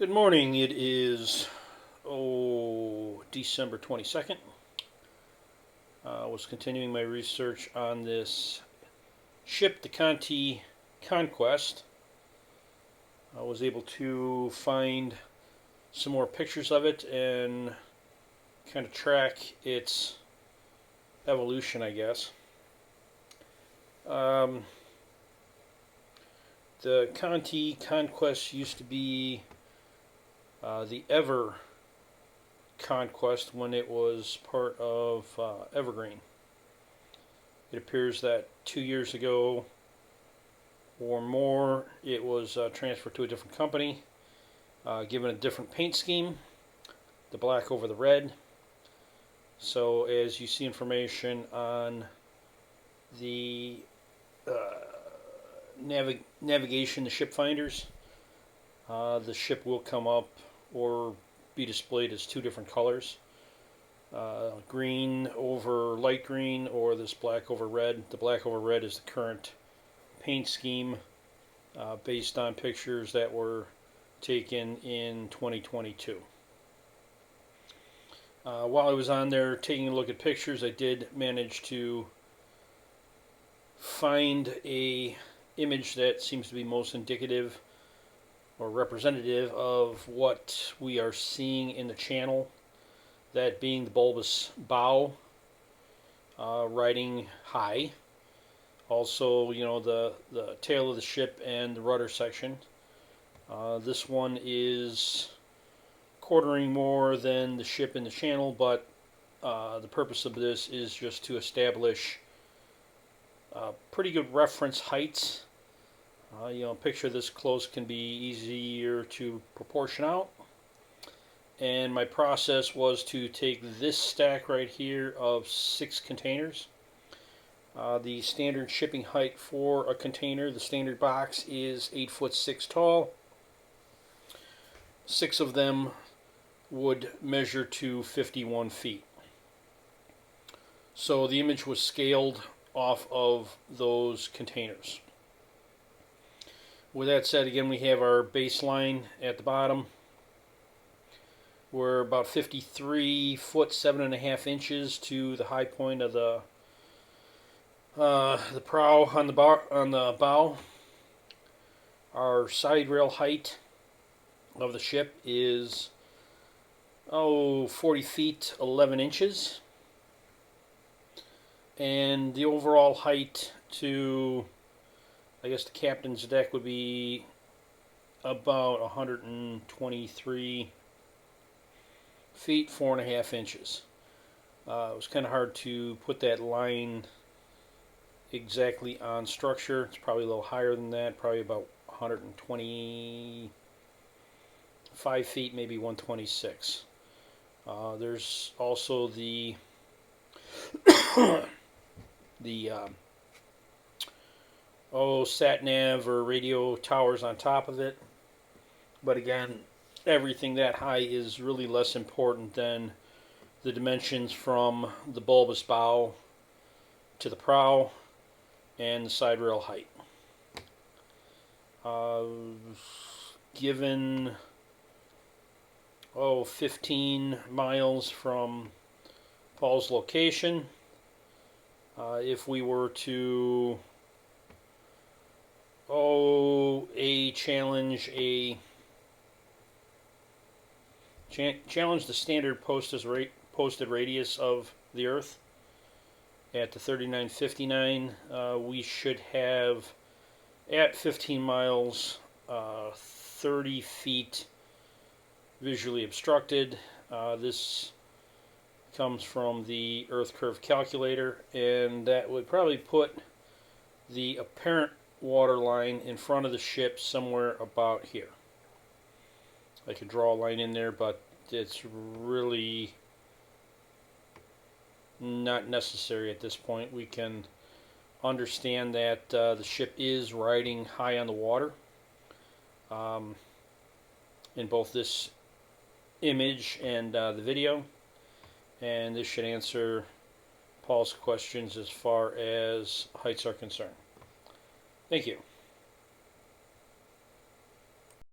Good morning. It is December 22nd. I was continuing my research on this ship, the Conti Conquest. I was able to find some more pictures of it and kind of track its evolution, I guess. The Conti Conquest used to be the Ever Conquest when it was part of Evergreen. It appears that 2 years ago or more it was transferred to a different company, given a different paint scheme, the black over the red. So as you see information on the navigation, the ship finders, the ship will come up or be displayed as two different colors, green over light green or this black over red. The black over red is the current paint scheme based on pictures that were taken in 2022. While I was on there taking a look at pictures, I did manage to find a image that seems to be most indicative or representative of what we are seeing in the channel, that being the bulbous bow riding high. Also, the tail of the ship and the rudder section. This one is quartering more than the ship in the channel, but the purpose of this is just to establish pretty good reference heights. A picture this close can be easier to proportion out. And my process was to take this stack right here of 6 containers. The standard shipping height for a container, the standard box, is 8'6" tall. 6 of them would measure to 51 feet. So the image was scaled off of those containers. With that said, again, we have our baseline at the bottom. We're about 53 foot 7.5 inches to the high point of the prow on the bow. Our side rail height of the ship is 40 feet 11 inches, and the overall height to, I guess, the captain's deck would be about 123 feet 4.5 inches. It was kind of hard to put that line exactly on structure. It's probably a little higher than that, probably about 125 feet, maybe 126. There's also the sat nav or radio towers on top of it. But again, everything that high is really less important than the dimensions from the bulbous bow to the prow and the side rail height. Given 15 miles from Paul's location, if we were to challenge the standard posted radius of the Earth at the 3959, we should have, at 15 miles, 30 feet visually obstructed. This comes from the Earth Curve calculator, and that would probably put the apparent water line in front of the ship somewhere about here. I could draw a line in there, but it's really not necessary at this point. We can understand that the ship is riding high on the water in both this image and the video, and this should answer Paul's questions as far as heights are concerned. Thank you.